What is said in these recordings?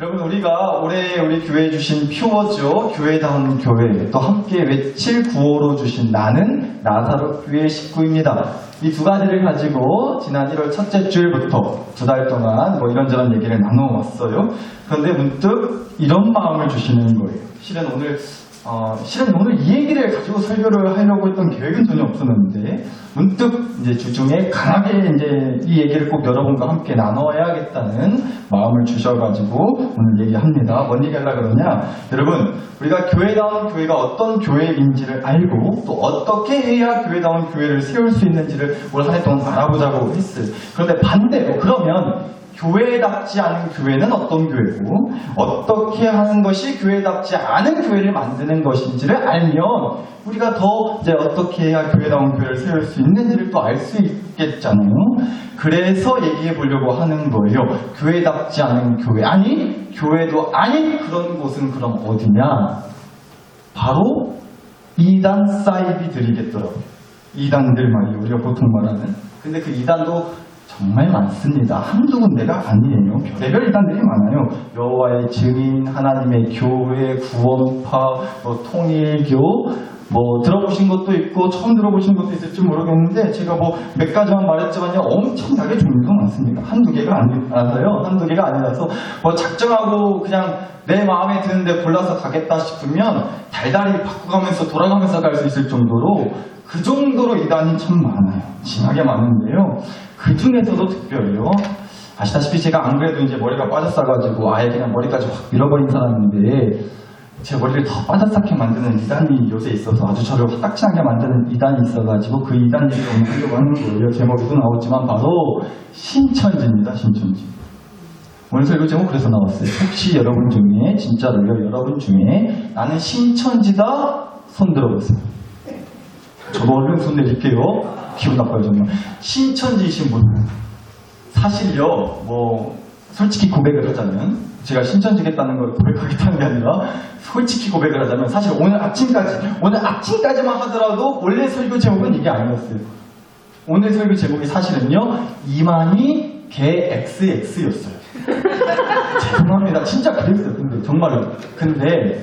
여러분, 우리가 올해 우리 교회에 주신 표어죠. 교회다운 교회. 또 함께 외칠 구호로 주신 나는 나사로 교회 식구입니다. 이 두 가지를 가지고 지난 1월 첫째 주일부터 두 달 동안 뭐 이런저런 얘기를 나눠왔어요. 그런데 문득 이런 마음을 주시는 거예요. 실은 오늘 이 얘기를 가지고 설교를 하려고 했던 계획은 전혀 없었는데, 문득 이제 주중에 강하게 이제 이 얘기를 꼭 여러분과 함께 나눠야겠다는 마음을 주셔가지고 오늘 얘기합니다. 뭔 얘기 하려고 그러냐? 여러분, 우리가 교회다운 교회가 어떤 교회인지를 알고 또 어떻게 해야 교회다운 교회를 세울 수 있는지를 올 한 해 동안 알아보자고 했어요. 그런데 반대로, 그러면 교회답지 않은 교회는 어떤 교회고 어떻게 하는 것이 교회답지 않은 교회를 만드는 것인지를 알면 우리가 더 이제 어떻게 해야 교회다운 교회를 세울 수 있는지를 또 알 수 있겠잖아요. 그래서 얘기해 보려고 하는 거예요. 교회답지 않은 교회, 아니 교회도 아닌 그런 곳은 그럼 어디냐? 바로 이단 사이비들이겠더라고요. 이단들 말이에요. 우리가 보통 말하는. 근데 그 이단도 정말 많습니다. 한두 군데가 아니에요. 별의별 이단들이 많아요. 여호와의 증인, 하나님의 교회, 구원파, 통일교, 들어보신 것도 있고 처음 들어보신 것도 있을지 모르겠는데 제가 몇 가지만 말했지만요, 엄청나게 종류도 많습니다. 한두 개가 아니라서 작정하고 그냥 내 마음에 드는데 골라서 가겠다 싶으면 달달이 바꿔가면서 돌아가면서 갈 수 있을 정도로, 그 정도로 이단이 참 많아요. 심하게 많은데요. 그 중에서도 특별히요. 아시다시피 제가 안 그래도 이제 머리가 빠졌어가지고 아예 그냥 머리까지 확 밀어버린 사람인데, 제 머리를 더 빠졌게 만드는 이단이 요새 있어서 아주 저를 화딱지나게 만드는 이단이 있어가지고 그 이단 얘기를 오늘 하려고 하는 거예요. 제목에도 나왔지만 바로 신천지입니다. 신천지. 오늘 설교 제목 그래서 나왔어요. 혹시 여러분 중에, 진짜로요, 여러분 중에 나는 신천지다 손 들어보세요. 저도 얼른 손 내릴게요. 기분 나빠요 정말. 신천지이신 분, 사실요, 솔직히 고백을 하자면, 제가 신천지겠다는 걸 고백하겠다는 게 아니라 솔직히 고백을 하자면, 사실 오늘 아침까지만 하더라도 원래 설교 제목은 이게 아니었어요. 오늘 설교 제목이 사실은요, 이만희 개 XX였어요. 죄송합니다. 진짜 그랬어요. 근데 정말로. 근데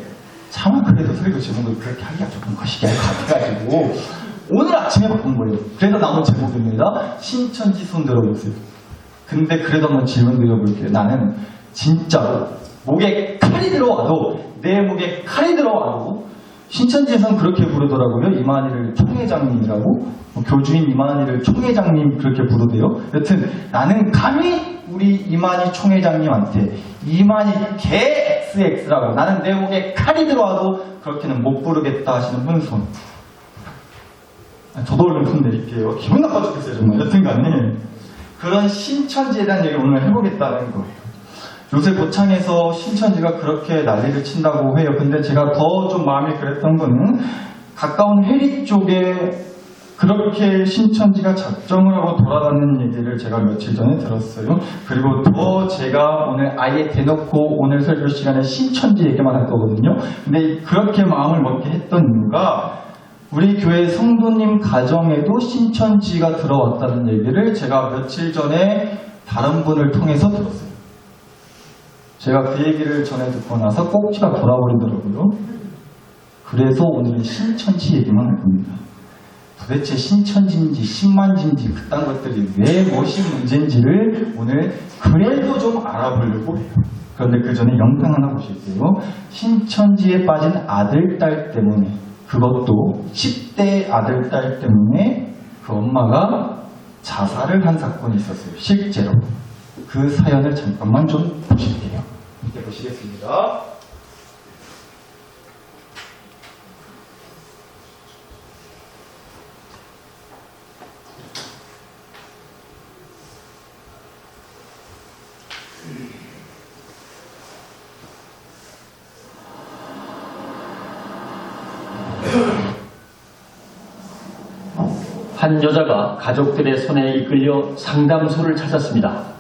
차마 그래도 설교 제목을 그렇게 하기가 조금 거시기할 것 같아가지고 오늘 아침에 바꾼 거예요. 그래서 나온 제목입니다. 신천지 손 들어보세요. 근데 그래도 한번 질문 드려볼게요. 나는 진짜로 목에 칼이 들어와도, 내 목에 칼이 들어와도, 신천지에서는 그렇게 부르더라고요. 이만희를 총회장님이라고. 교주인 이만희를 총회장님 그렇게 부르대요. 여튼 나는 감히 우리 이만희 총회장님한테 이만희 개 XX라고, 나는 내 목에 칼이 들어와도 그렇게는 못 부르겠다 하시는 분 손. 저도 얼른 손 내릴게요. 기분 나빠 죽겠어요 정말. 여튼간에 그런 신천지에 대한 얘기를 오늘 해보겠다는 거예요. 요새 고창에서 신천지가 그렇게 난리를 친다고 해요. 근데 제가 더 좀 마음이 그랬던 거는, 가까운 회리 쪽에 그렇게 신천지가 작정을 하고 돌아다니는 얘기를 제가 며칠 전에 들었어요. 그리고 더 제가 오늘 아예 대놓고 오늘 설교 시간에 신천지 얘기만 할 거거든요. 근데 그렇게 마음을 먹게 했던 이유가, 우리 교회 성도님 가정에도 신천지가 들어왔다는 얘기를 제가 며칠 전에 다른 분을 통해서 들었어요. 제가 그 얘기를 전에 듣고 나서 꼭지가 돌아버리더라고요. 그래서 오늘은 신천지 얘기만 할 겁니다. 도대체 신천지인지 신만지인지 그딴 것들이 왜 무엇이 문제인지를 오늘 그래도 좀 알아보려고 해요. 그런데 그 전에 영상 하나 보실게요. 신천지에 빠진 아들, 딸 때문에, 그것도 10대 아들, 딸 때문에 그 엄마가 자살을 한 사건이 있었어요. 실제로. 그 사연을 잠깐만 좀 보실게요. 이렇게 보시겠습니다. 한 여자가 가족들의 손에 이끌려 상담소를 찾았습니다.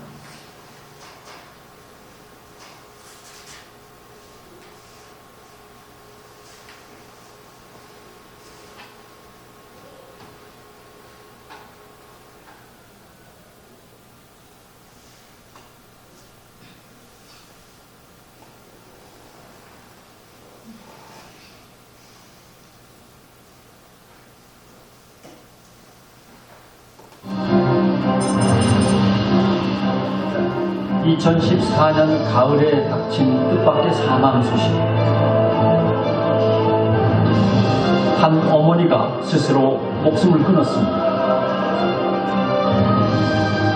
2014년 가을에 닥친 뜻밖의 사망 소식. 한 어머니가 스스로 목숨을 끊었습니다.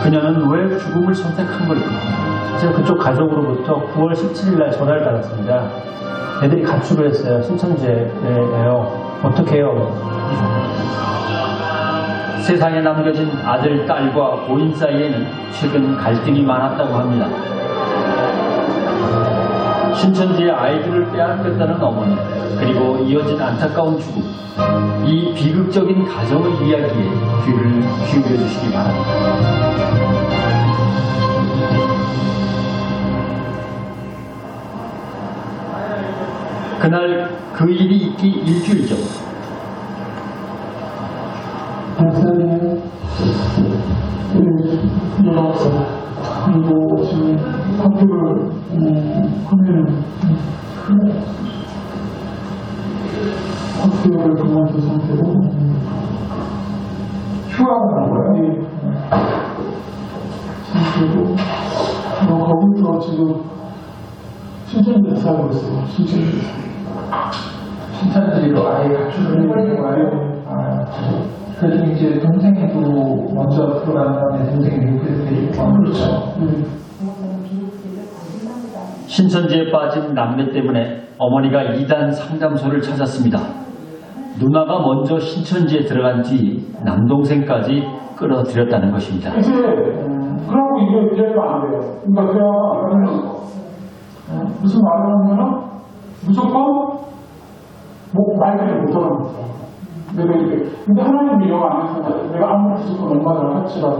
그녀는 왜 죽음을 선택한 걸까? 제가 그쪽 가족으로부터 9월 17일 날 전화를 받았습니다. 애들이 가출을 했어요. 신천지에요. 어떻게 해요? 세상에 남겨진 아들, 딸과 고인 사이에는 최근 갈등이 많았다고 합니다. 신천지의 아이들을 빼앗겼다는 어머니, 그리고 이어진 안타까운 죽음. 이 비극적인 가정의 이야기에 귀를 기울여 주시기 바랍니다. 그날 그 일이 있기 일주일 전, 목사님, 놀았어. 그리고 지금 학교를 하면 학교를 그만둔 상태로 휴학을 한 거예요. 그리고 거기서 지금 신천지에 살고 있어요. 신천지로 아예 가출을 해버린 거예요. 그래서 이제 동생도 먼저 들어간 다음에 동생이 미국에서 데리고 그렇죠. 신천지에 빠진 남매 때문에 어머니가 이단 상담소를 찾았습니다. 누나가 먼저 신천지에 들어간 뒤 남동생까지 끌어들였다는 것입니다. 이제 그러고 이게 이해가 안 돼요. 그러니까 그냥 무슨 말을 하면은 무조건 말들을 못하는 거죠. 내가 이렇게 근데 하나님 이용 안에서 내가 아무리 무조건 엄마를 할지라도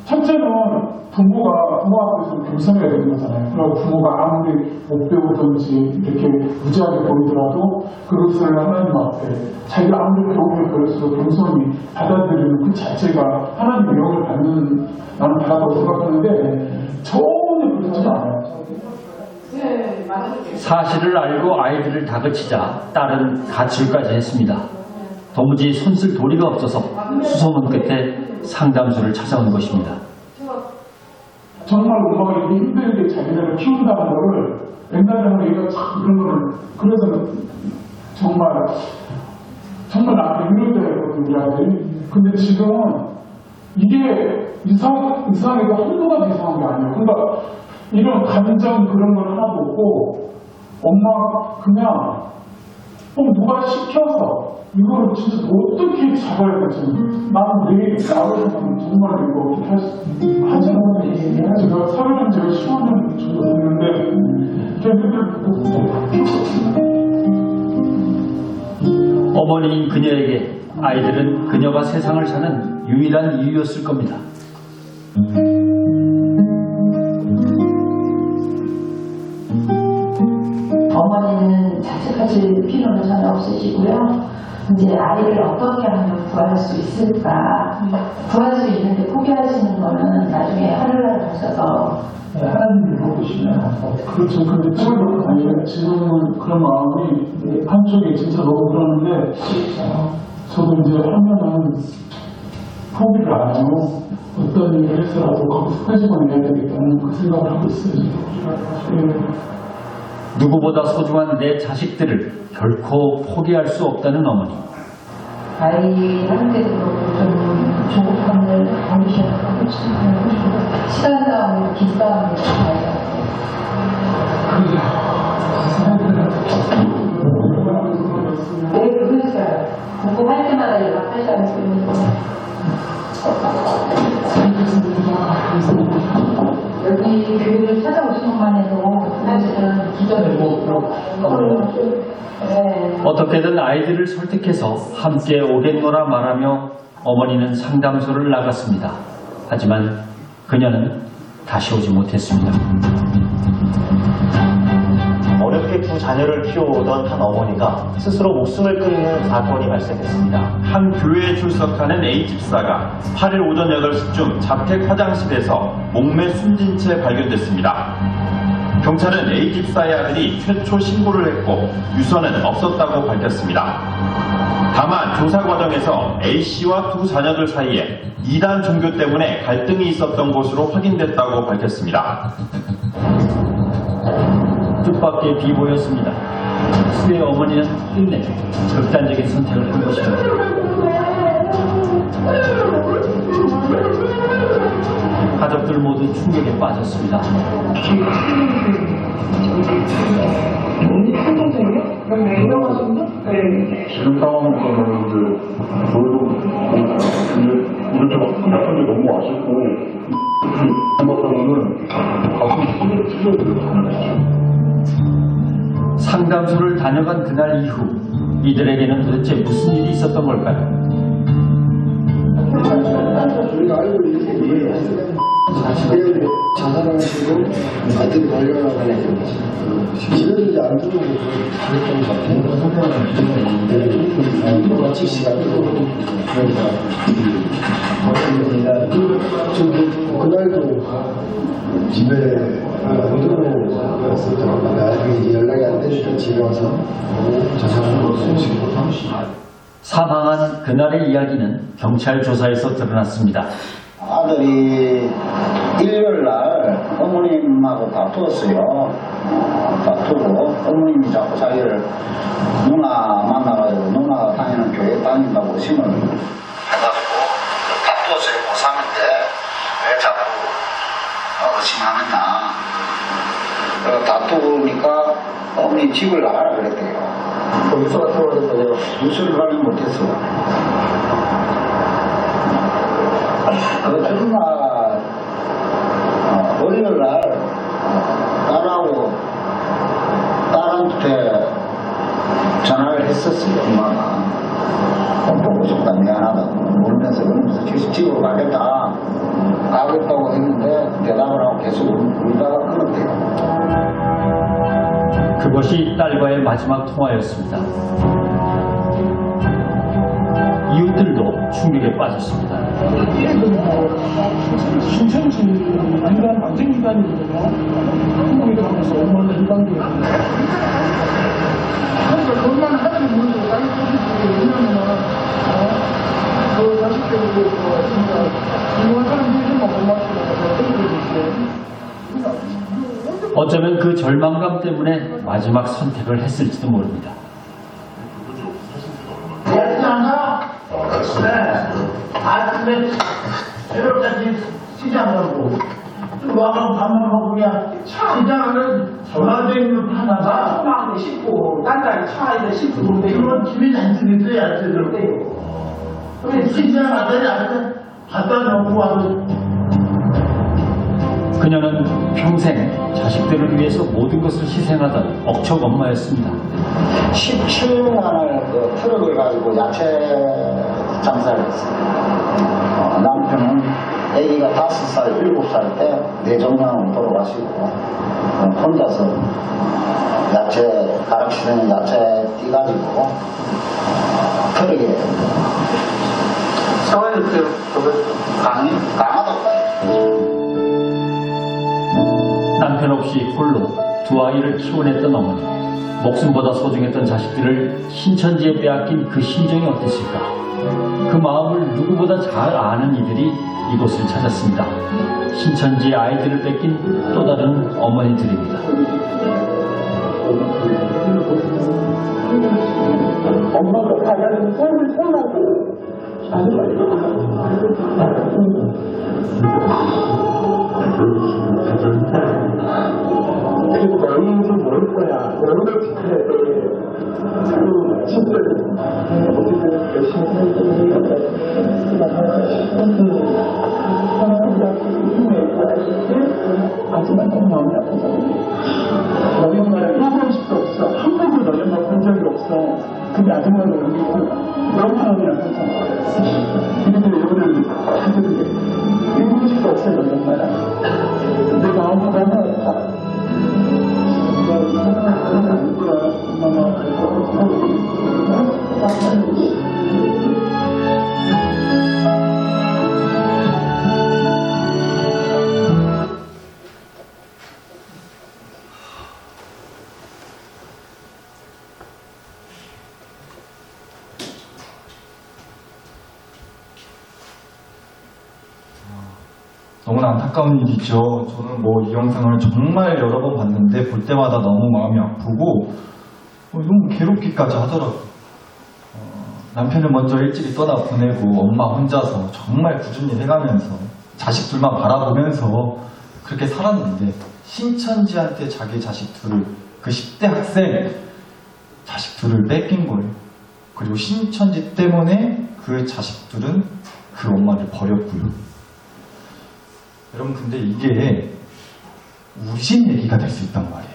첫째는 부모가 부모한테서 겸손해야 되는 거잖아요. 그리고 부모가 아무리 못 배우든지 이렇게 무지하게 보이더라도 그것을 하나님 앞에 자기가 아무리 배우면 배울수록 겸손히 받아들이는 그 자체가 하나님 영을 받는 나는 바라고 생각하는데 전혀 그렇지 않아요. 사실을 알고 아이들을 다그치자 딸은 가출까지 했습니다. 도무지 손쓸 도리가 없어서 수소문 끝에 상담소를 찾아온 것입니다. 정말 엄마가 이렇게 힘들게 자기네를 키운다는 거를 옛날에는 얘가 참 그런 거를 그래서 정말 나한테 힘들대거든 우리 아들이. 근데 지금은 이게 이상하게도 한두 가지 이상한 게 아니에요. 그러니까 이런 감정 그런 걸 하나도 없고 엄마 그냥 누가 시켜서 이거를 진짜 어떻게 잡아야 될지 나는 내일 나오면 정말 이거 어떻게 하지 않는 제가 사회는 제가 15년 정도 됐는데 어머니인 그녀에게 아이들은 그녀가 세상을 사는 유일한 이유였을 겁니다. 어머니는 자책하실 필요는 전혀 없으시고요. 이제 아이를 어떻게 하면 구할 수 있을까? 구할 수 있는데 포기하시는 거는 나중에 하늘나라 가셔서 하나님을 물어보시면 그렇죠. 근데 지금은 그런 마음이 한쪽에 진짜 너무 그러는데 저도 이제 하면은 포기를 안 해요. 어떤 일을 해서라도 거기서 끄집어내야 되겠다는 그 생각을 하고 있어요. 누구보다 소중한 내 자식들을 결코 포기할 수 없다는 어머니. 아이한테도 좀 조급함을 버리셔서 시간 싸움이고 기싸움이고 네, 그러니까요. 공부할 때마다 연락하셔야 되는 여기 교육을 찾아오신 것만 해도 사실은 기적이고 어떻게든 아이들을 설득해서 함께 오겠노라 말하며 어머니는 상담소를 나갔습니다. 하지만 그녀는 다시 오지 못했습니다. 어렵게 두 자녀를 키워오던 한 어머니가 스스로 목숨을 끊는 사건이 발생했습니다. 한 교회에 출석하는 A집사가 8일 오전 8시쯤 자택 화장실에서 목매 숨진 채 발견됐습니다. 경찰은 A집사의 아들이 최초 신고를 했고 유서는 없었다고 밝혔습니다. 다만 조사 과정에서 A씨와 두 자녀들 사이에 이단 종교 때문에 갈등이 있었던 것으로 확인됐다고 밝혔습니다. 뜻밖의 비보였습니다. 수의 어머니는 끝내 극단적인 선택을 한 것입니다. 가족들 모두 충격에 빠졌습니다. 지금 상황에서는 이제 저희도 우리 좀 약간 게 너무 아쉽고 생각하면은 가슴이 찢어져요. 상담소를 다녀간 그날 이후 이들에게는 도대체 무슨 일이 있었던 걸까요? 우리가 알고 있는 게 자살하시고 아들이 발견하고 하는 거지. 집에서 안 들어오고 그랬던 것 같아요. 마치 시간도 그날도 집에 안 들어오고 나중에 연락이 안 되니까 집에 와서 자살하는 거죠. 사망한 그날의 이야기는 경찰 조사에서 드러났습니다. 아들이 일요일날 어머님하고 다투었어요. 다투고 어머님이 자꾸 자기를 누나 만나가지고 누나가 다니는 교회 다닌다고 의심을 해가지고 다투었어요. 고3인데 왜 자꾸 의심하느냐. 그래서 다투니까 어머니 집을 나가라 그랬대요. 뉴스 같은 거 보니까 내가 뉴스를 가지 못했어요. 그 전날 월요일날 딸한테 전화를 했었어요. 엄마가 보고 싶다 미안하다고 울면서 집으로 가겠다고 했는데 대답을 하고 계속 울다가 끊었대요. 그것이 딸과의 마지막 통화였습니다. 이웃들도 충격에 빠졌습니다. 신천지 인간 완전 인간이거든요. 한국에 가면서 얼마나 인간이에요. 그래서 그것만 하지 모르고 딸이 소리지 왜냐면은 그 자식들이 진짜 이런 사람들이 좀 못 맞추고 어쩌면 그 절망감 때문에 마지막 선택을 했을지도 모릅니다. 아침에 새벽까지 시장하고 또 와서 밥 먹고 그냥 시장을 전화대는 하나가 소망을 싣고 딴다리 차에다 싣고 그런데 이런 집이 잔뜩 안 되더라고요. 시장 왔더니 아주 갖다 놓고 와서 그녀는 평생 자식들을 위해서 모든 것을 희생하던 억척 엄마였습니다. 17년을 그 트럭을 가지고 야채 장사를 했어요. 남편은 아기가 5살, 7살 때 뇌종양으로 돌아가시고 혼자서 야채 가락시는 야채 띠가지고 트럭에 서울 강화도 남편 없이 홀로 두 아이를 키워냈던 어머니. 목숨보다 소중했던 자식들을 신천지에 빼앗긴 그 심정이 어땠을까? 그 마음을 누구보다 잘 아는 이들이 이곳을 찾았습니다. 신천지의 아이들을 뺏긴 또 다른 어머니들입니다. 엄마가 가장 삶을 살라고 그리고 너희는 좀 모를 거야. 너희를 지켜야 돼. 진짜 어떻게든 열심히 하지만 너무 마음이 아프다. 너희 엄마랑 얘기하고 싶도 없어. 한 번도 너희 엄마 본 적이 없어. 근데 아줌마는 여기 너무 마음이 아프다. 그리고 여러분들 가족들 얘기하고 싶도 없어. 너희 엄마랑 내 마음이 너무 아파. 너무나 안타까운 일이죠. 저는 뭐 이 영상을 정말 여러 번 봤는데 볼 때마다 너무 마음이 아프고 너무 괴롭기까지 하더라고요. 남편을 먼저 일찍이 떠나보내고 엄마 혼자서 정말 꾸준히 해가면서 자식 둘만 바라보면서 그렇게 살았는데 신천지한테 자기 자식 둘을, 그 10대 학생 자식 둘을 뺏긴 거예요. 그리고 신천지 때문에 그 자식들은 그 엄마를 버렸고요. 여러분, 근데 이게 우리 집 얘기가 될 수 있단 말이에요.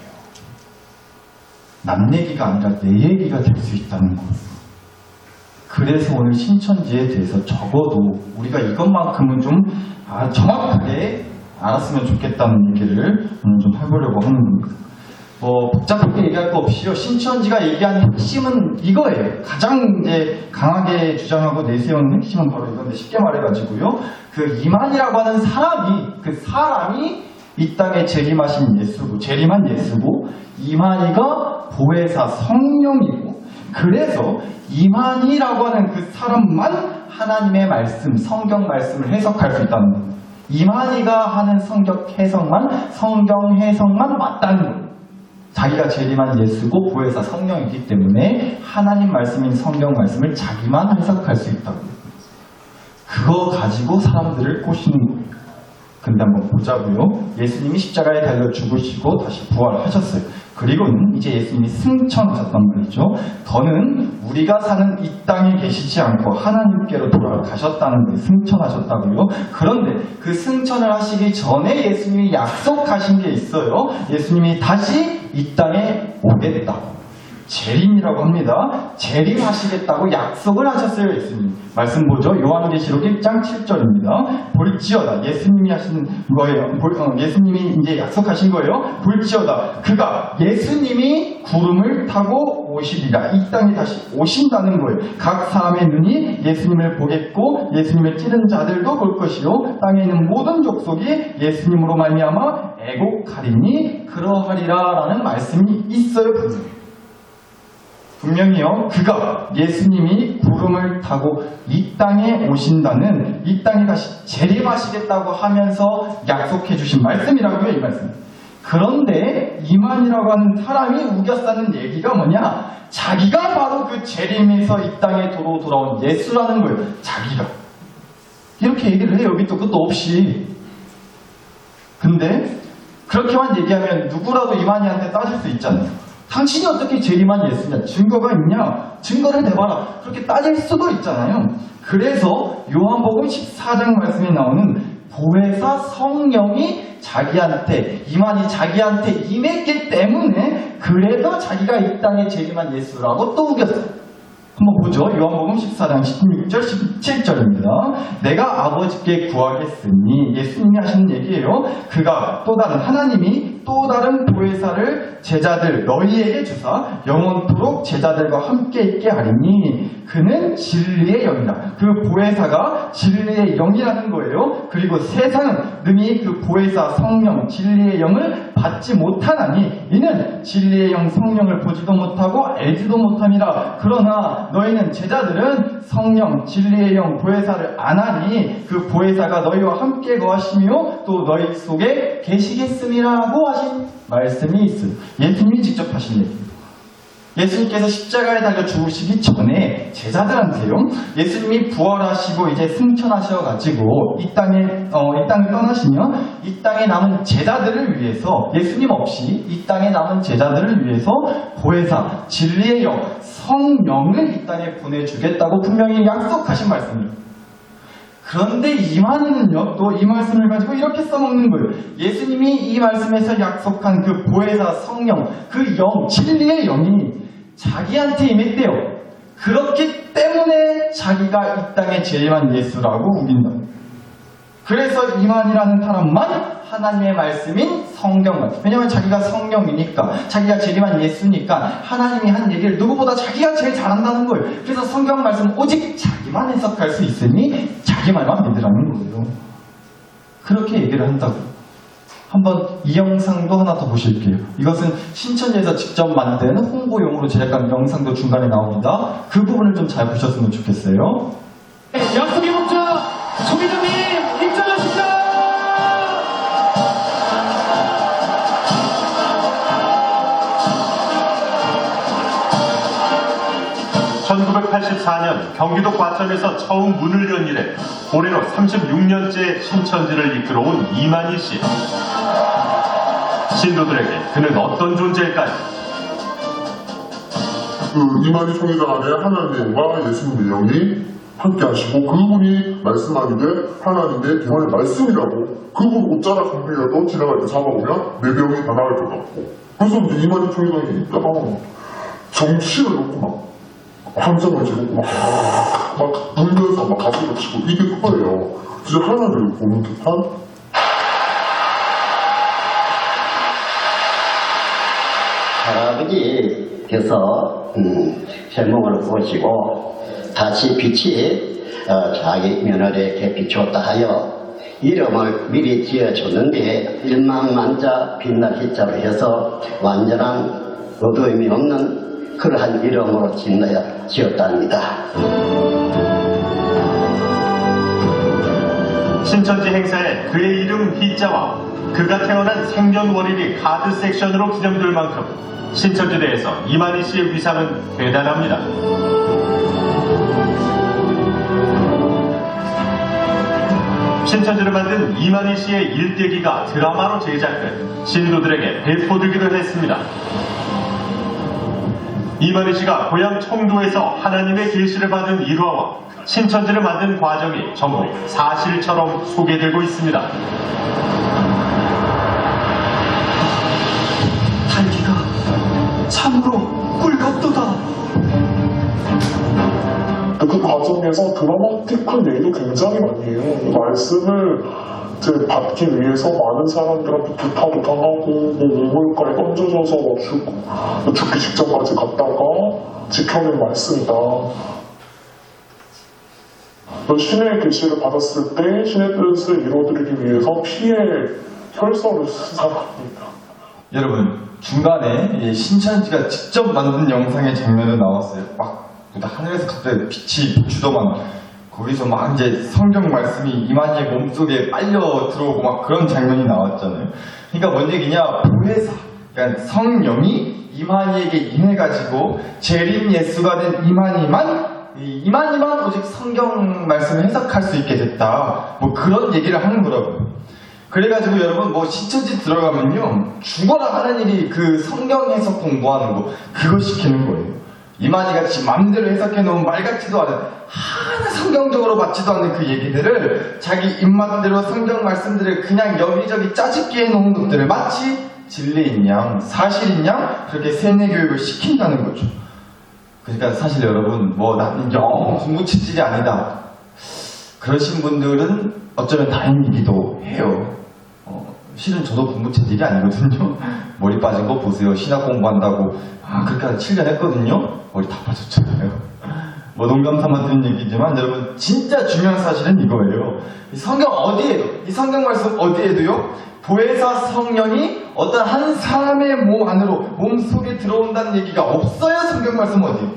남 얘기가 아니라 내 얘기가 될 수 있다는 거예요. 그래서 오늘 신천지에 대해서 적어도 우리가 이것만큼은 좀 정확하게 알았으면 좋겠다는 얘기를 오늘 좀 해보려고 하는 겁니다. 복잡하게 얘기할 거 없이요. 신천지가 얘기하는 핵심은 이거예요. 가장 이제 강하게 주장하고 내세우는 핵심은 바로 이건데, 쉽게 말해가지고요. 그 이만이라고 하는 사람이 이 땅에 재림하신 예수고, 재림한 예수고, 이만희가 보혜사 성령이고, 그래서 이만희라고 하는 그 사람만 하나님의 말씀, 성경 말씀을 해석할 수 있다는 겁니다. 이만희가 하는 성경 해석만 맞다는 거예요. 자기가 재림한 예수고 보혜사 성령이기 때문에 하나님 말씀인 성경 말씀을 자기만 해석할 수 있다고요. 그거 가지고 사람들을 꼬시는 거예요. 근데 한번 보자고요. 예수님이 십자가에 달려 죽으시고 다시 부활하셨어요. 그리고는 이제 예수님이 승천하셨단 말이죠. 더는 우리가 사는 이 땅에 계시지 않고 하나님께로 돌아가셨다는 거예요. 승천하셨다고요. 그런데 그 승천을 하시기 전에 예수님이 약속하신 게 있어요. 예수님이 다시 이 땅에 오겠다. 재림이라고 합니다. 재림하시겠다고 약속을 하셨어요, 예수님. 말씀 보죠. 요한계시록 1장 7절입니다. 볼지어다. 예수님이 하시는 거예요. 예수님이 이제 약속하신 거예요. 볼지어다. 그가 예수님이 구름을 타고 오시리라. 이 땅에 다시 오신다는 거예요. 각 사람의 눈이 예수님을 보겠고 예수님을 찌른 자들도 볼 것이요. 땅에 있는 모든 족속이 예수님으로 말미암아 애곡하리니 그러하리라라는 말씀이 있어요, 분명히요. 그가 예수님이 구름을 타고 이 땅에 오신다는, 이 땅에 다시 재림하시겠다고 하면서 약속해 주신 말씀이라고요, 이 말씀. 그런데 이만이라고 하는 사람이 우겨싸는 얘기가 뭐냐? 자기가 바로 그 재림에서 이 땅에 돌아온 예수라는 거예요. 자기가. 이렇게 얘기를 해요. 밑도 끝도 없이. 근데 그렇게만 얘기하면 누구라도 이만희한테 따질 수 있잖아요. 당신이 어떻게 재림한 예수냐? 증거가 있냐? 증거를 내봐라. 그렇게 따질 수도 있잖아요. 그래서 요한복음 14장 말씀에 나오는 보혜사 성령이 이만희 자기한테 임했기 때문에 그래도 자기가 이 땅에 재림한 예수라고 또 우겼어요. 한번 보죠. 요한복음 14장 16절 17절입니다. 내가 아버지께 구하겠으니, 예수님이 하시는 얘기예요. 그가 또 다른, 하나님이 또 다른 보혜사를 제자들 너희에게 주사 영원토록 제자들과 함께 있게 하리니 그는 진리의 영이라. 그 보혜사가 진리의 영이라는 거예요. 그리고 세상은 능히 그 보혜사 성령 진리의 영을 받지 못하나니 이는 진리의 영 성령을 보지도 못하고 알지도 못함이라. 그러나 너희는 제자들은 성령 진리의 영 보혜사를 아나니 그 보혜사가 너희와 함께 거하시며 또 너희 속에 계시겠음이라고 하신 말씀이 있어요. 예수님이 직접 하신 얘기입니다. 예수님께서 십자가에 달려 죽으시기 전에 제자들한테요, 예수님이 부활하시고 이제 승천하셔가지고 이 땅을 떠나시면 이 땅에 남은 제자들을 위해서, 예수님 없이 이 땅에 남은 제자들을 위해서 보혜사 진리의 영 성령을 이 땅에 보내주겠다고 분명히 약속하신 말씀입니다. 그런데 이만희는요, 또 이 말씀을 가지고 이렇게 써먹는 거예요. 예수님이 이 말씀에서 약속한 그 보혜사 성령, 그 영, 진리의 영이 자기한테 임했대요. 그렇기 때문에 자기가 이 땅에 재림한 예수라고 우긴다. 그래서 이만희라는 사람만 하나님의 말씀인 성경 말씀. 왜냐하면 자기가 성령이니까, 자기가 재림한 예수니까 하나님이 한 얘기를 누구보다 자기가 제일 잘한다는 거예요. 그래서 성경 말씀 오직 자기만 해석할 수 있으니 자기 말만 믿으라는 거예요. 그렇게 얘기를 한다고. 한번 이 영상도 하나 더 보실게요. 이것은 신천지에서 직접 만든 홍보용으로 제작한 영상도 중간에 나옵니다. 그 부분을 좀 잘 보셨으면 좋겠어요. 약속의 목자 조기자님 입장하십니다. 1984년 경기도 과천에서 처음 문을 연 이래 올해로 36년째 신천지를 이끌어온 이만희 씨. 신도들에게 그는 어떤 존재일까요? 이만희 총회장 안에 하나님과 예수님의 영이 함께 하시고 그분이 말씀하는데 하나님의 대화의 말씀이라고 그분 옷자락 한 개라도 지나갈 때 잡아보면 내 병이 다 나을 것 같고 그래서 이제 이만희 총회장이 있다가 정치를 놓고 막 함성을 지르고 막 불면서 막 가수를 치고 이게 그거예요. 진짜 하나님을 보는 듯한 할아버지께서 설명을 보시고 다시 빛이 자기 며느리에게 비추었다 하여 이름을 미리 지어줬는데 일망만자 빛날 희자로 해서 완전한 어두움이 없는 그러한 이름으로 지었답니다. 신천지 행사에 그의 이름 희자와 그가 태어난 생년월일이 카드 섹션으로 기념될 만큼 신천지대에서 이만희 씨의 위상은 대단합니다. 신천지를 만든 이만희 씨의 일대기가 드라마로 제작돼 신도들에게 배포되기도 했습니다. 이만희 씨가 고향 청도에서 하나님의 계시를 받은 일화와 신천지를 만든 과정이 전부 사실처럼 소개되고 있습니다. 달기가 참으로 꿀 같도다. 그 과정에서 드라마틱한 얘기도 굉장히 많이 해요. 말씀을 이제 받기 위해서 많은 사람들한테 부탁도 당하고 우물가에 던져져서 죽기 직전까지 갔다가 지켜낸 말씀이다. 신의 계시를 받았을 때 신의 뜻을 이루어드리기 위해서 피의 혈서를 수상합니다. 여러분 중간에 이 신천지가 직접 만든 영상의 장면도 나왔어요. 막 하늘에서 갑자기 빛이 비추더만 거기서 막 이제 성경 말씀이 이만희의 몸속에 빨려 들어오고 막 그런 장면이 나왔잖아요. 그러니까 뭔 얘기냐, 보혜사, 그러니까 성령이 이만희에게 임해가지고 재림 예수가 된 이만희만 오직 성경 말씀을 해석할 수 있게 됐다. 뭐 그런 얘기를 하는 거라고요. 그래가지고 여러분 뭐 신천지 들어가면요 죽어라 하는 일이 그 성경 해석 공부하는 거 그거 시키는 거예요. 이만희가 지 맘대로 해석해놓은 말 같지도 않은 하나 성경적으로 맞지도 않는 그 얘기들을 자기 입맛대로 성경 말씀들을 그냥 여기저기 짜집기 해놓은 것들을 마치 진리인 양 사실인 양 그렇게 세뇌교육을 시킨다는 거죠. 그러니까 사실 여러분 뭐 나는 영 공부 체질이 아니다 그러신 분들은 어쩌면 다행이기도 해요. 실은 저도 공부 체질이 아니거든요. 머리 빠진 거 보세요. 신학 공부한다고 그렇게 한 7년 했거든요. 머리 다 빠졌잖아요. 뭐 농담 삼아 드는 얘기지만 여러분 진짜 중요한 사실은 이거예요. 이 성경 어디에도 이 성경 말씀 어디에도요 보혜사 성령이 어떤 한 사람의 몸 안으로 몸 속에 들어온다는 얘기가 없어요. 성경 말씀 어디에.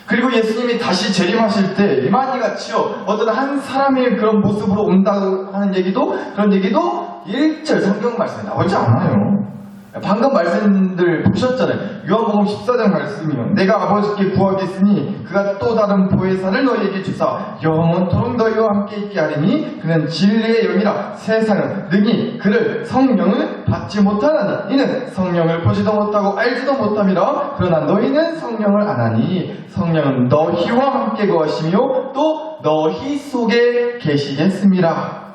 그리고 예수님이 다시 재림하실 때 이만희같이요 어떤 한 사람의 그런 모습으로 온다고 하는 얘기도 그런 얘기도 1절 성경 말씀에 나오지 않아요. 방금 말씀들 보셨잖아요. 요한복음 14장 말씀이요 내가 아버지께 구하겠으니 그가 또 다른 보혜사를 너희에게 주사 영원토록 너희와 함께 있게 하리니 그는 진리의 영이라 세상은 능히 그를 성령을 받지 못하나니 이는 성령을 보지도 못하고 알지도 못함이라 그러나 너희는 성령을 아나니 성령은 너희와 함께 거하시며 또 너희 속에 계시겠습니다.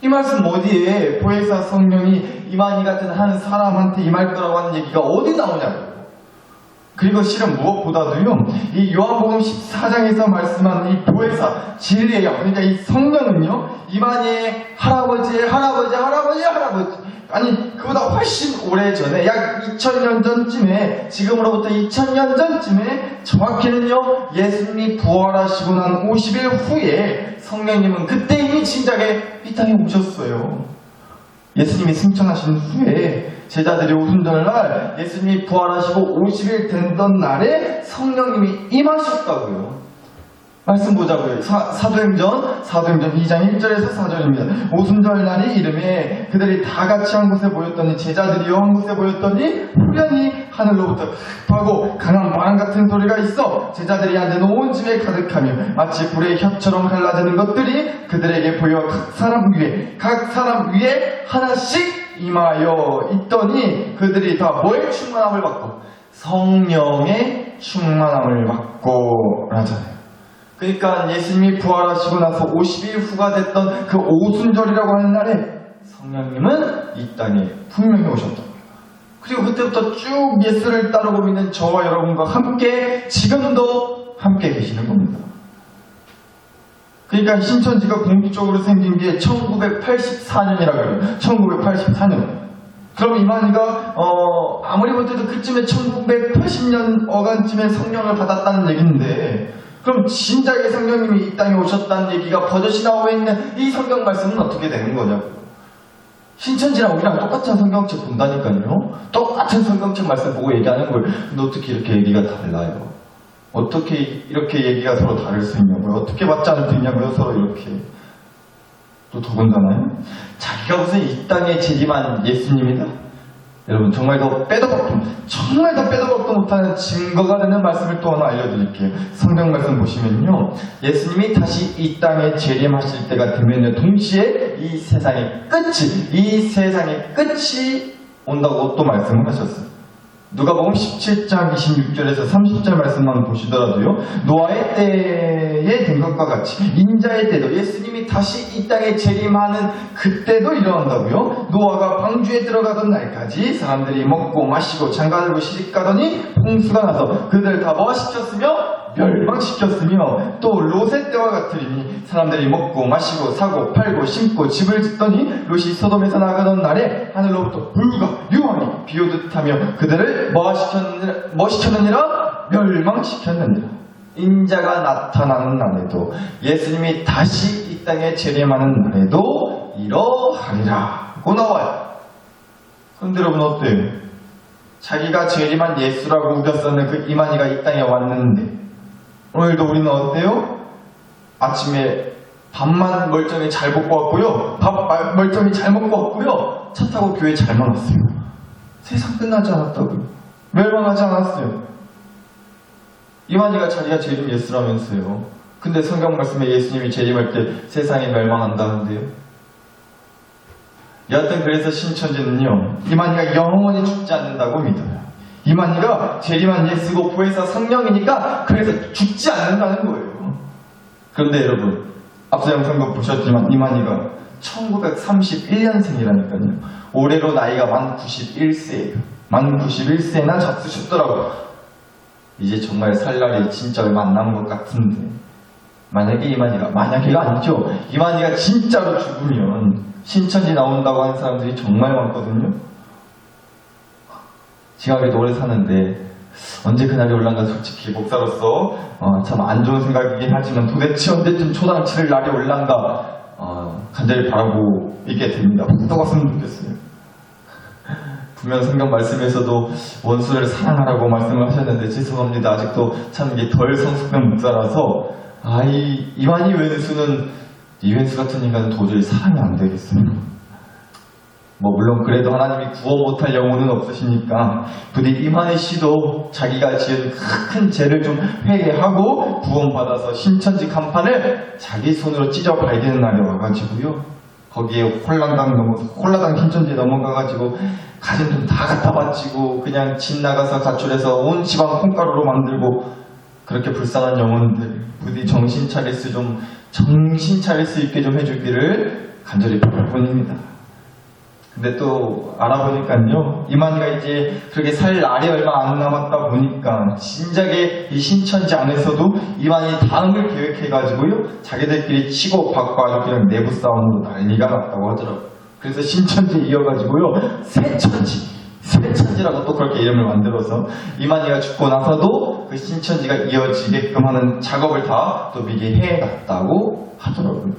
이 말씀 어디에 보혜사 성령이 이만희 같은 한 사람한테 임할 거라고 하는 얘기가 어디 나오냐고. 그리고 실은 무엇보다도요 이 요한복음 14장에서 말씀하는 이 보혜사 진리의 영 그러니까 이 성령은요 이만희의 할아버지 아니 그보다 훨씬 오래전에 약 2000년 전쯤에 지금으로부터 2000년 전쯤에 정확히는요 예수님이 부활하시고 난 50일 후에 성령님은 그때 이미 진작에 이 땅에 오셨어요. 예수님이 승천하신 후에 제자들이 오순절날 예수님이 부활하시고 50일 되던 날에 성령님이 임하셨다고요. 말씀 보자고요. 사도행전 2장 1절에서 4절입니다. 오순절날이 이름에 그들이 다 같이 한 곳에 모였더니 제자들이요 한 곳에 모였더니 후련히 하늘로부터 하고 강한 바람 같은 소리가 있어 제자들이 앉은 온 집에 가득하며 마치 불의 혀처럼 갈라지는 것들이 그들에게 보여 각 사람 위에 하나씩 임하여 있더니 그들이 다 뭐의 충만함을 받고 성령의 충만함을 받고 하잖아요. 그러니까 예수님이 부활하시고 나서 50일 후가 됐던 그 오순절이라고 하는 날에 성령님은 이 땅에 분명히 오셨다. 그리고 그때부터 쭉 예수를 따르고 믿는 저와 여러분과 함께 지금도 함께 계시는 겁니다. 그러니까 신천지가 공식적으로 생긴 게 1984년이라고 해요. 1984년. 그럼 이만희가 아무리 못해도 그쯤에 1980년 어간쯤에 성령을 받았다는 얘기인데 그럼 진작에 성령님이 이 땅에 오셨다는 얘기가 버젓이 나오고 있는 이 성경 말씀은 어떻게 되는 거냐고요. 신천지랑 우리랑 똑같은 성경책 본다니까요. 똑같은 성경책 말씀 보고 얘기하는 거예요. 근데 어떻게 이렇게 얘기가 달라요? 어떻게 이렇게 얘기가 서로 다를 수 있냐고요? 어떻게 맞지 않을 수 있냐고요? 서로 이렇게. 또 더군다나요? 자기가 무슨 이 땅에 재림한 예수님이다? 여러분 정말 더 빼도 박도 못하는 증거가 되는 말씀을 또 하나 알려드릴게요. 성경 말씀 보시면요. 예수님이 다시 이 땅에 재림하실 때가 되면요. 동시에 이 세상의 끝이 온다고 또 말씀을 하셨어요. 누가복음 17장 26절에서 30절 말씀만 보시더라도요. 노아의 때에 된 것과 같이 인자의 때도 예수님이 다시 이 땅에 재림하는 그때도 일어난다고요. 노아가 방주에 들어가던 날까지 사람들이 먹고 마시고 장가들고 시집가더니 홍수가 나서 그들 다 뭐 시켰으며 멸망시켰으며 또 롯의 때와 같으리니 사람들이 먹고 마시고 사고 팔고 심고 집을 짓더니 롯이 소돔에서 나가던 날에 하늘로부터 불과 유황이 비오듯 하며 그들을 뭐 시켰느니라 멸망시켰느니라. 인자가 나타나는 날에도 예수님이 다시 이 땅에 재림하는 날에도 이러하리라고 나와요. 그런데 여러분 어때요? 자기가 재림한 예수라고 우겼었는 그 이만희가 이 땅에 왔는데 오늘도 우리는 어때요? 아침에 밥만 멀쩡히 잘 먹고 왔고요. 밥 멀쩡히 잘 먹고 왔고요. 차 타고 교회 잘만 왔어요. 세상 끝나지 않았다고요. 멸망하지 않았어요. 이만희가 자기가 재림 예수라면서요. 근데 성경 말씀에 예수님이 재림할 때 세상이 멸망한다는데요. 여하튼 그래서 신천지는요. 이만희가 영원히 죽지 않는다고 믿어요. 이만희가 재림한 예수고 부에서 성령이니까 그래서 죽지 않는다는 거예요. 그런데 여러분 앞서 영상도 보셨지만 이만희가 1931년생이라니까요. 올해로 나이가 만 91세예요. 만 91세나 잡수셨더라고요. 이제 정말 살 날이 진짜 얼마 안 남은 것 같은데 만약에가 아니죠. 이만희가 진짜로 죽으면 신천지 나온다고 하는 사람들이 정말 많거든요. 지각에도 오래 사는데 언제 그날이 올란가 솔직히 목사로서 참 안 좋은 생각이긴 하지만 도대체 언제쯤 초당치를 날이 올란가 간절히 바라고 있게 됩니다. 또 갔으면 좋겠어요. 분명 성경 말씀에서도 원수를 사랑하라고 말씀을 하셨는데 죄송합니다. 아직도 참 이게 덜 성숙된 목사라서 이만희 왼수는 이 왼수 같은 인간은 도저히 사랑이 안 되겠어요. 물론 그래도 하나님이 구원 못할 영혼은 없으시니까 부디 이만희 씨도 자기가 지은 큰 죄를 좀 회개하고 구원받아서 신천지 간판을 자기 손으로 찢어봐야 되는 날이 와가지고요. 거기에 홀라당 신천지에 넘어가가지고 가진 돈 다 갖다 바치고 그냥 집 나가서 가출해서 온 집안 콩가루로 만들고 그렇게 불쌍한 영혼들 부디 정신 차릴 수 있게 좀 해주기를 간절히 바랄 뿐입니다. 근데 또 알아보니까요, 이만희가 이제 그렇게 살 날이 얼마 안 남았다 보니까 진작에 이 신천지 안에서도 이만희 다음을 계획해가지고요, 자기들끼리 치고 받고 아주 그냥 내부 싸움으로 난리가 났다고 하더라고요. 그래서 신천지 이어가지고요, 새천지라고 또 그렇게 이름을 만들어서 이만희가 죽고 나서도 그 신천지가 이어지게끔 하는 작업을 다 또 미리 해놨다고 하더라고요.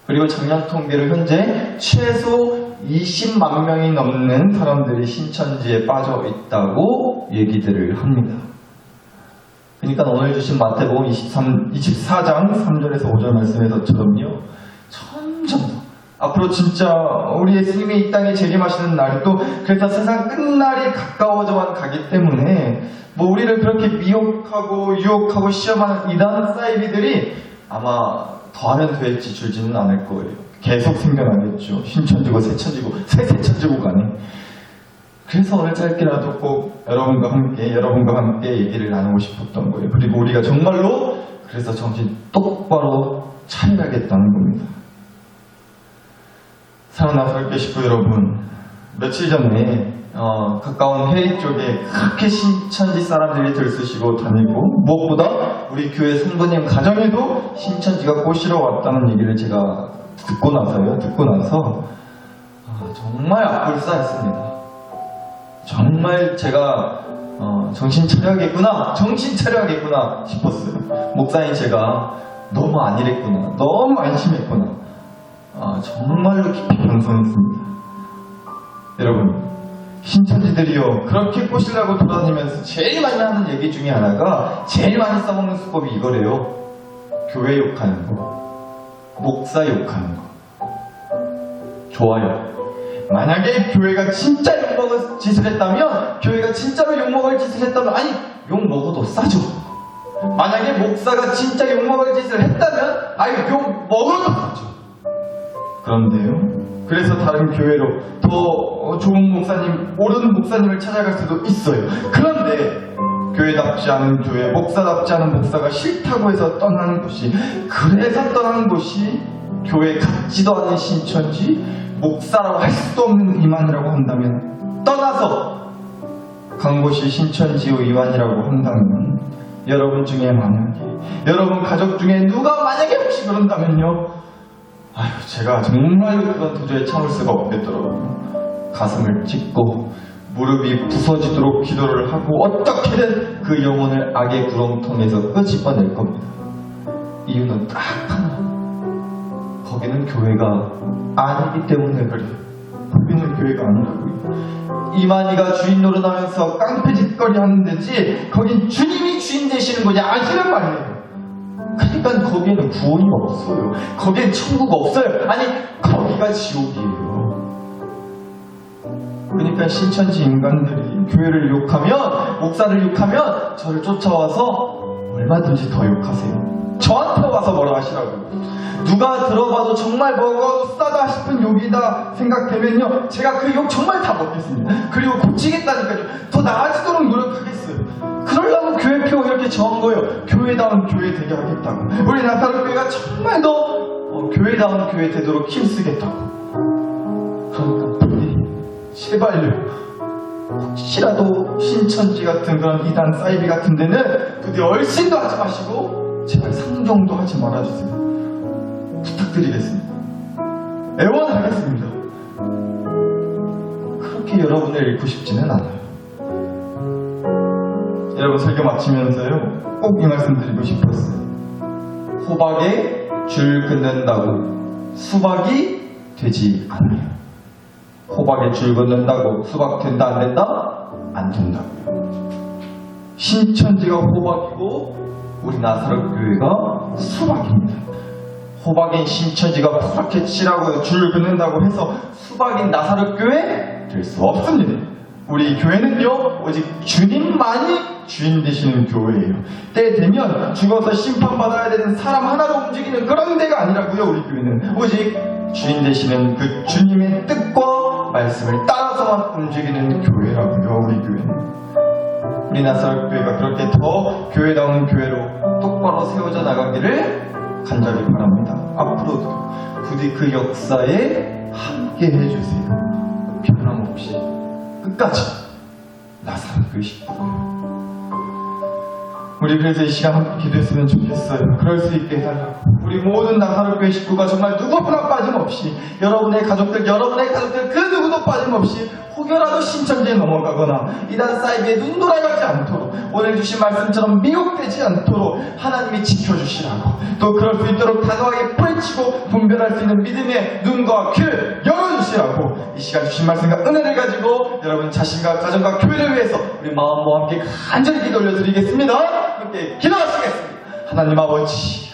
그리고 작년 통계로 현재 최소 20만 명이 넘는 사람들이 신천지에 빠져 있다고 얘기들을 합니다. 그러니까 오늘 주신 마태복음 24장 3절에서 5절 말씀에서처럼요, 점점 더 앞으로 진짜 우리 예수님이 이 땅에 재림하시는 날이 또 그래서 세상 끝날이 가까워져만 가기 때문에 뭐 우리를 그렇게 미혹하고 유혹하고 시험하는 이단 사이비들이 아마 더하면 될지 줄지는 않을 거예요. 계속 생겨나겠죠. 신천지고 새천지고 새천지고 간에. 그래서 오늘 짧게라도 꼭 여러분과 함께 얘기를 나누고 싶었던 거예요. 그리고 우리가 정말로 그래서 정신 똑바로 차려야겠다는 겁니다. 사랑하는 나사렛교회 식구 여러분, 며칠 전에 가까운 해외 쪽에 그렇게 신천지 사람들이 들쑤시고 다니고 무엇보다 우리 교회 성도님 가정에도 신천지가 꼬시러 왔다는 얘기를 제가 듣고 나서 정말 앞불싸했습니다. 정말 제가 정신 차려야겠구나 싶었어요. 목사님 제가 너무 안일했구나, 너무 안심했구나. 정말로 깊이 반성했습니다. 여러분, 신천지들이요 그렇게 꼬시려고 돌아다니면서 제일 많이 하는 얘기 중에 하나가, 제일 많이 써먹는 수법이 이거래요. 교회 욕하는 거, 목사 욕하는 거. 좋아요. 만약에 교회가 진짜 욕먹을 짓을 했다면, 교회가 진짜로 욕먹을 짓을 했다면, 아니 욕먹어도 싸죠. 만약에 목사가 진짜 욕먹을 짓을 했다면, 아니 욕먹어도 싸죠. 그런데요, 그래서 다른 교회로 더 좋은 목사님, 옳은 목사님을 찾아갈 수도 있어요. 그런데 교회답지 않은 교회, 목사답지 않은 목사가 싫다고 해서 떠나는 곳이, 그래서 떠나는 곳이 교회 같지도 않은 신천지, 목사라고 할 수도 없는 이만이라고 한다면, 떠나서 간 곳이 신천지요 이만이라고 한다면, 여러분 중에 만약에, 여러분 가족 중에 누가 만약에 혹시 그런다면요, 아유, 제가 정말 그건 도저히 참을 수가 없겠더라고요. 가슴을 찢고 무릎이 부서지도록 기도를 하고 어떻게든 그 영혼을 악의 구렁텅이에서 끄집어낼 겁니다. 이유는 딱 하나, 거기는 교회가 아니기 때문에 그래요. 거기는 교회가 아니라고요. 이만희가 주인 노릇하면서 깡패짓거리 하는 데지, 거긴 주님이 주인 되시는 거냐 아시는 말이에요. 그러니까 거기에는 구원이 없어요. 거기엔 천국 없어요. 아니, 거기가 지옥이에요. 그러니까 신천지 인간들이 교회를 욕하면, 목사를 욕하면 저를 쫓아와서 얼마든지 더 욕하세요. 저한테 와서 뭐라 하시라고요. 누가 들어봐도 정말 먹어도 싸다 싶은 욕이다 생각되면요, 제가 그 욕 정말 다 먹겠습니다. 그리고 고치겠다니까요. 더 나아지도록 노력하겠어요. 그러려고 교회표 이렇게 정한 거예요. 교회다운 교회 되게 하겠다고. 우리 나사렛교회가 정말 더 교회다운 교회 되도록 힘쓰겠다고. 그러니까 부디 제발요, 혹시라도 신천지 같은 그런 이단 사이비 같은 데는 부디 얼씬도 하지 마시고 제발 상종도 하지 말아주세요. 부탁드리겠습니다. 애원하겠습니다. 그렇게 여러분을 잃고 싶지는 않아요. 여러분, 설교 마치면서요, 꼭 이 말씀 드리고 싶었어요. 호박에 줄 긋는다고 수박이 되지 않아요. 호박에 줄 긋는다고 수박 된다 안 된다? 안 된다고요. 신천지가 호박이고 우리 나사렛교회가 수박입니다. 호박인 신천지가 그렇게 치라고 줄 긋는다고 해서 수박인 나사렛교회 될 수 없습니다. 우리 교회는요, 오직 주님만이 주인 되시는 교회예요. 때 되면 죽어서 심판받아야 되는 사람 하나로 움직이는 그런 데가 아니라고요. 우리 교회는 오직 주인 되시는 그 주님의 뜻과 말씀을 따라서만 움직이는 교회라고요. 우리 교회는. 우리 나사렛교회가 그렇게 더 교회다운 교회로 똑바로 세워져 나가기를 간절히 바랍니다. 앞으로도 부디 그 역사에 함께 해주세요. 변함없이 끝까지 나사렛교회 식구들. 우리 그래서 이 시간 함께 기도했으면 좋겠어요. 그럴 수 있게 해달라고. 우리 모든 나사렛교회 식구가 정말 누구 하나 빠짐없이, 여러분의 가족들 그 누구도 빠짐없이 혹여라도 신천지에 넘어가거나 이단 사이비에 눈 돌아가지 않도록, 오늘 주신 말씀처럼 미혹되지 않도록 하나님이 지켜주시라고, 또 그럴 수 있도록 단호하게 뿌리치고 분별할 수 있는 믿음의 눈과 귀를 열어주시라고, 이 시간 주신 말씀과 은혜를 가지고 여러분 자신과 가정과 교회를 위해서 우리 마음과 함께 간절히 기도 올려드리겠습니다. 함께 기도하시겠습니다. 하나님 아버지,